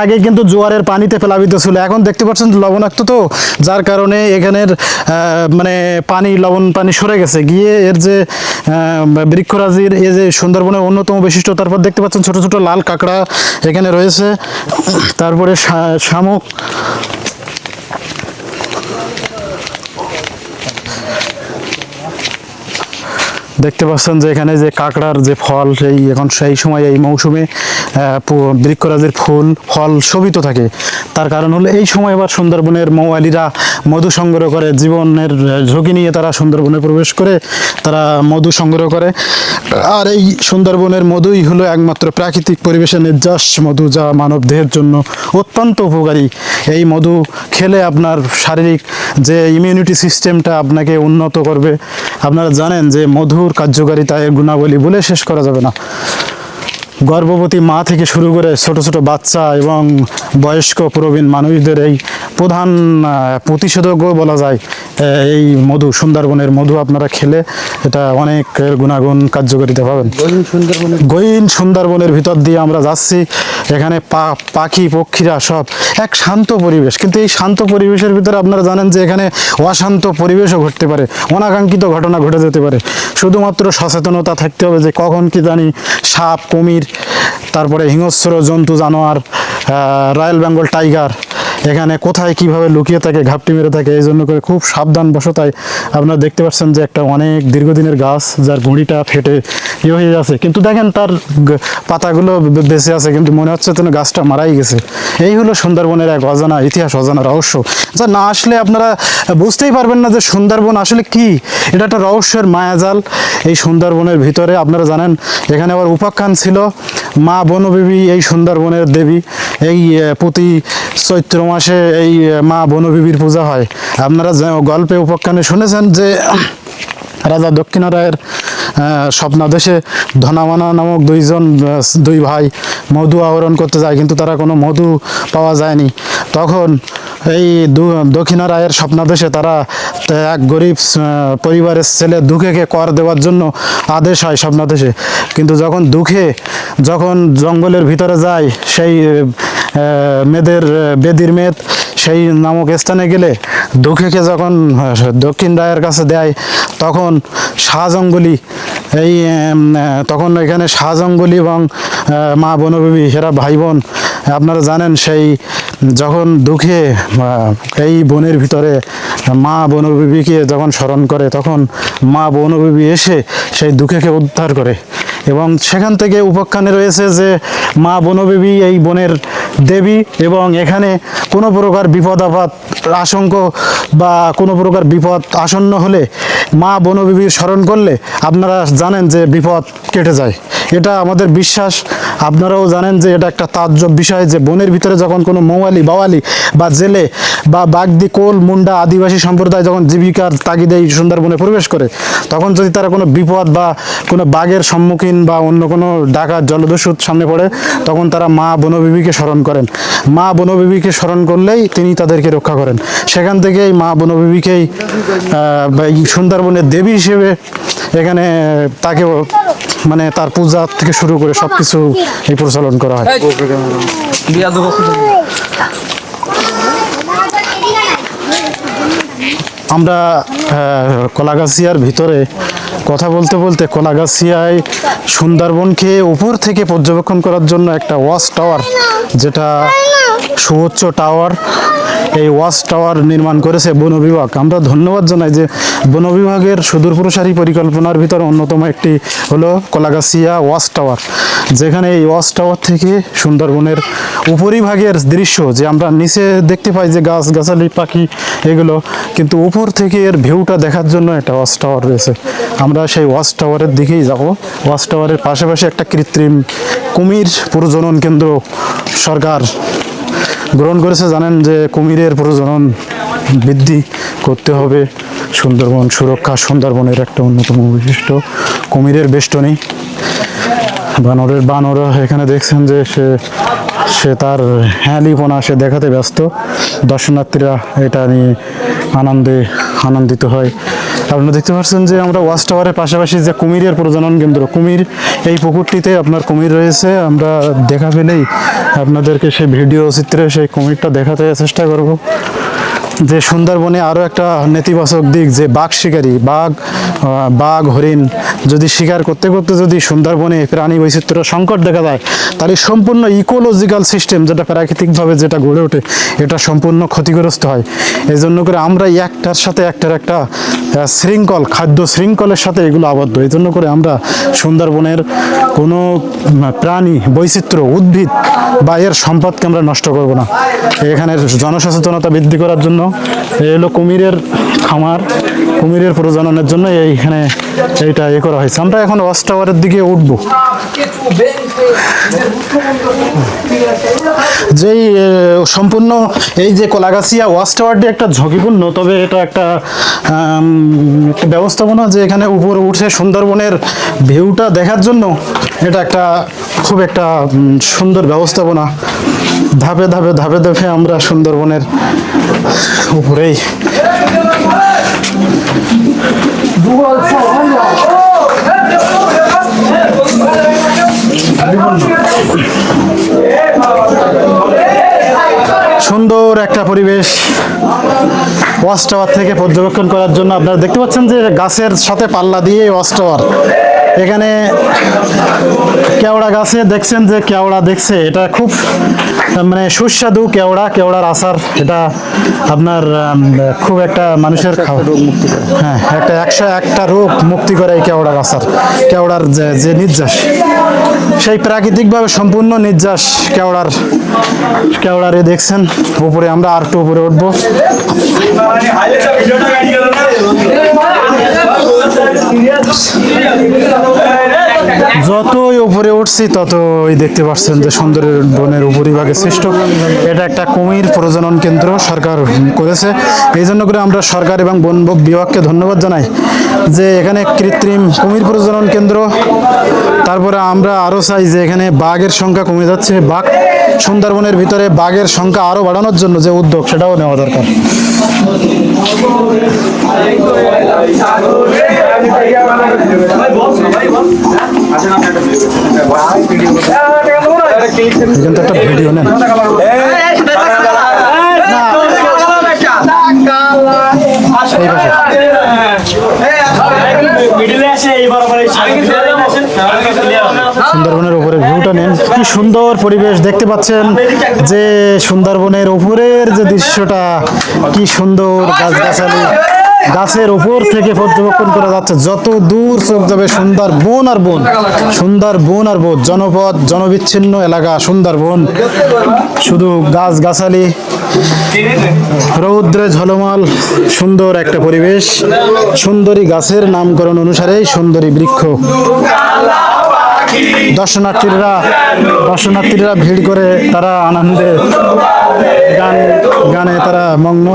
আগে কিন্তু জোয়ারের পানিতে প্লাবিত ছিল, এখন দেখতে পাচ্ছেন লবণাক্ত, তো যার কারণে এখানের মানে লবণ পানি সরে গেছে গিয়ে এর যে বৃক্ষরাজির এই যে সুন্দরবনের অন্যতম বৈশিষ্ট্য। তারপর দেখতে পাচ্ছেন ছোট ছোট লাল কাঁকড়া এখানে রয়েছে, তারপরে শামুক, দেখতে পাচ্ছেন যে এখানে যে কাঁকড়ার যে ফল, এখন সেই সময় এই মৌসুমে বৃক্ষরাজের ফল শোভিত থাকে। তার কারণ হলো এই সময় আবার সুন্দরবনের মৌয়ালিরা মধু সংগ্রহ করে, জীবনের ঝুঁকি নিয়ে তারা সুন্দরবনে প্রবেশ করে তারা মধু সংগ্রহ করে। আর এই সুন্দরবনের মধুই হলো একমাত্র প্রাকৃতিক পরিবেশে নির্যাস মধু, যা মানব দেহের জন্য অত্যন্ত উপকারী। এই মধু খেলে আপনার শারীরিক যে ইমিউনিটি সিস্টেমটা আপনাকে উন্নত করবে। আপনারা জানেন যে মধুর কার্যকারিতা, এর গুণাবলী বলে শেষ করা যাবে না। গর্ভবতী মা থেকে শুরু করে ছোট ছোট বাচ্চা এবং বয়স্ক প্রবীণ মানুষদের এই প্রধান প্রতিষেধকও বলা যায় এই মধু, সুন্দরবনের মধু আপনারা খেলে এটা অনেক গুণাগুণ কার্যকারিতা পাবেন। গহীন সুন্দরবনের ভিতর দিয়ে আমরা যাচ্ছি, এখানে পাখি পক্ষীরা সব এক শান্ত পরিবেশ, কিন্তু এই শান্ত পরিবেশের ভিতরে আপনারা জানেন যে এখানে অশান্ত পরিবেশও ঘটতে পারে, অনাকাঙ্ক্ষিত ঘটনা ঘটে যেতে পারে। শুধুমাত্র সচেতনতা থাকতে হবে যে কখন কি জানি সাপ, কুমির, তারপরে হিংস্র জন্তু জানোয়ার, রয়্যাল বেঙ্গল টাইগার এখানে কোথায় কিভাবে লুকিয়ে থাকে, ঘাপটি মেরে থাকে। এই জন্য করে খুব সাবধান বশতায় আপনারা দেখতে পাচ্ছেন যে একটা অনেক দীর্ঘদিনের গাছ, যার গুঁড়িটা ফেটে হয়ে আছে, কিন্তু দেখেন তার পাতাগুলো বেঁচে আছে, কিন্তু মনে হচ্ছে যেন গাছটা মারাই গেছে। এই হলো সুন্দরবনের এক অজানা ইতিহাস, অজানা রহস্য, যা না আসলে আপনারা বুঝতেই পারবেন না যে সুন্দরবন আসলে কি। এটা একটা রহস্যের মায়াজাল এই সুন্দরবনের ভিতরে। আপনারা জানেন এখানে আবার উপাখ্যান ছিল, মা বনবিবি এই সুন্দরবনের দেবী। এই প্রতি চৈত্র মাসে এই মা বনবিবির পূজা হয়। আপনারা গল্পে উপাখ্যানে শুনেছেন যে রাজা দক্ষিণরায়ের স্বপ্নাদেশে ধনামানা নামক দুই ভাই মধু আহরণ করতে যায়, কিন্তু তারা কোনো মধু পাওয়া যায়নি। তখন এই দক্ষিণা রায়ের স্বপ্নাদেশে তারা এক গরিব পরিবারের ছেলে দুঃখেকে কর দেওয়ার জন্য আদেশ হয় স্বপ্নাদেশে। কিন্তু যখন জঙ্গলের ভিতরে যায়, সেই বেদির মেদ সেই নামক স্থানে গেলে দুঃখেকে যখন দক্ষিণ রায়ের কাছে দেয়, তখন তখন এখানে শাহজঙ্গলি এবং মা বনবিবি এরা ভাই বোন। আপনারা জানেন সেই যখন দুঃখে এই বনের ভিতরে মা বনবিবিকে যখন স্মরণ করে, তখন মা বনবিবি এসে সেই দুঃখেকে উদ্ধার করে। এবং সেখান থেকে উপাখ্যানে রয়েছে যে মা বনবিবি এই বনের দেবী, এবং এখানে কোনো প্রকার বিপদ আপদ আশঙ্কা বা কোনো প্রকার বিপদ আসন্ন হলে মা বনবিবির স্মরণ করলে আপনারা জানেন যে বিপদ কেটে যায়। এটা আমাদের বিশ্বাস। আপনারাও জানেন যে এটা একটা তাজ্জব বিষয় যে বনের ভিতরে যখন কোনো মৌয়ালি, বাওয়ালি বা জেলে বা বাগদি, কোল, মুন্ডা আদিবাসী সম্প্রদায় যখন জীবিকার তাগিদে এই সুন্দরবনে প্রবেশ করে, তখন যদি তারা কোনো বিপদ বা কোনো বাঘের সম্মুখীন বা অন্য কোনো ডাকাত জলদস্যুর সামনে পড়ে, তখন তারা মা বনবিবিকে স্মরণ করেন। মা বনবিবিকে স্মরণ করলেই তিনি তাদেরকে রক্ষা করেন। সেখান থেকে এই মা বনবিবিকেই সুন্দরবনের দেবী হিসেবে এখানে তাকেও মানে তার পূজা থেকে শুরু করে সবকিছু এই প্রচলন করা হয়। আমরা কলাগাছিয়ার ভিতরে কথা বলতে বলতে কলাগাছিয়ায় সুন্দরবনকে উপর থেকে পর্যবেক্ষণ করার জন্য একটা ওয়াচ টাওয়ার, যেটা সুউচ্চ টাওয়ার, এই ওয়াচ টাওয়ার নির্মাণ করেছে বন বিভাগ। আমরা ধন্যবাদ জানাই যে বন বিভাগের সুদূর প্রসারী পরিকল্পনার ভিতরে অন্যতম একটি হলো কলাগাছিয়া ওয়াচ টাওয়ার, যেখানে এই ওয়াচ টাওয়ার থেকে সুন্দরবনের উপরিভাগের দৃশ্য, যে আমরা নিচে দেখতে পাই যে গাছ গাছালি, পাখি এগুলো, কিন্তু উপর থেকে এর ভিউটা দেখার জন্য একটা ওয়াচ টাওয়ার রয়েছে। আমরা সেই ওয়াচ টাওয়ারের দিকেই যাব। ওয়াচ টাওয়ারের পাশাপাশি একটা কৃত্রিম কুমির প্রজনন কেন্দ্র সরকার গ্রহণ করেছে। জানেন যে কুমিরের প্রজনন বৃদ্ধি করতে হবে, সুন্দরবন সুরক্ষা সুন্দরবনের একটা অন্যতম বৈশিষ্ট্য। কুমিরের বেষ্টনী, বানর এখানে দেখছেন যে সে সে তার হ্যালিপনা সে দেখাতে ব্যস্ত। দর্শনার্থীরা এটা নিয়ে আনন্দিত হয়। আপনারা দেখতে পাচ্ছেন যে আমরা ওয়াচ টাওয়ারের পাশাপাশি যে কুমিরের প্রজনন কেন্দ্র, কুমির এই পুকুরটিতে আপনার কুমির রয়েছে। আমরা দেখা পেলেই আপনাদেরকে সেই ভিডিও চিত্রে সেই কুমিরটা দেখাতে চেষ্টা করব। যে সুন্দরবনে আরও একটা নেতিবাচক দিক, যে বাঘ শিকারী, বাঘ হরিণ যদি শিকার করতে করতে যদি সুন্দরবনে প্রাণী বৈচিত্র্য সংকট দেখা যায়, তাহলে সম্পূর্ণ ইকোলজিক্যাল সিস্টেম যেটা প্রাকৃতিকভাবে যেটা গড়ে ওঠে, এটা সম্পূর্ণ ক্ষতিগ্রস্ত হয়। এই জন্য করে আমরা একটার সাথে একটার একটা শৃঙ্খল, খাদ্য শৃঙ্খলের সাথে এগুলো আবদ্ধ। এই জন্য করে আমরা সুন্দরবনের কোনো প্রাণী বৈচিত্র্য, উদ্ভিদ বা এর সম্পদকে আমরা নষ্ট করব না। এখানে জনসচেতনতা বৃদ্ধি করার জন্য এই হলো কুমিরের খামার, কুমিরের প্রজননের জন্য এইখানে এইটা করা হয়েছে। আমরা এখন ওয়াচ টাওয়ারের দিকে উঠবো। যেই সম্পূর্ণ এই যে কলাগাছিয়া ওয়াচ টাওয়ারটি একটা ঝুঁকিপূর্ণ, তবে এটা একটা ব্যবস্থাপনা যে এখানে উপরে উঠে সুন্দরবনের ভিউটা দেখার জন্য এটা একটা খুব একটা সুন্দর ব্যবস্থাপনা। ধাপে ধাপে ধাপে ধাপে আমরা সুন্দরবনের উপরেই সুন্দর একটা পরিবেশ ওয়াচ টাওয়ার থেকে পর্যবেক্ষণ করার জন্য। আপনারা দেখতে পাচ্ছেন যে গাছের সাথে পাল্লা দিয়ে ওয়াচ টাওয়ার। এখানে কেওড়া গাছে দেখছেন যে কেওড়া দেখছে, এটা খুব মানে সুস্বাদু কেওড়ার আচার। এটা আপনার খুব একটা মানুষের রোগ মুক্তি করে। হ্যাঁ, একটা রোগ মুক্তি করে এই কেওড়ার আচার। কেওড়ার যে নির্যাস, সেই প্রাকৃতিকভাবে সম্পূর্ণ নির্যাস কেওড়ারে দেখছেন। উপরে আমরা আর একটু উপরে উঠবো। যতই উপরে উঠছি ততই দেখতে পাচ্ছেন যে সুন্দরবনের উপরিভাগে সৃষ্ট এটা একটা কুমির প্রজনন কেন্দ্র সরকার করেছে। এই জন্য করে আমরা সরকার এবং বন বিভাগকে ধন্যবাদ জানাই যে এখানে কৃত্রিম কুমির প্রজনন কেন্দ্র। তারপরে আমরা আরও চাই যে এখানে বাঘের সংখ্যা কমে যাচ্ছে, সুন্দরবনের ভিতরে বাঘের সংখ্যা আরও বাড়ানোর জন্য যে উদ্যোগ, সেটাও নেওয়া দরকার। কিন্তু একটা ভিডিও নেন। সুন্দরবনের উপরে ভিউটা নেন, কি সুন্দর পরিবেশ দেখতে পাচ্ছেন যে সুন্দরবনের উপরের যে দৃশ্যটা, কি সুন্দর গাছগাছালি, গাছের উপর থেকে পর্যবেক্ষণ করা যাচ্ছে। যত দূর চোখ যাবে সুন্দরবন আর বন, সুন্দরবন আর বন, জনপদ, জনবিচ্ছিন্ন এলাকা সুন্দরবন, শুধু গাছগাছালি, রৌদ্রে ঝলমল সুন্দর একটা পরিবেশ। সুন্দরী গাছের নামকরণ অনুসারে সুন্দরী বৃক্ষ। দর্শনার্থীরা ভিড় করে, তারা আনন্দে গানে তারা মগ্ন।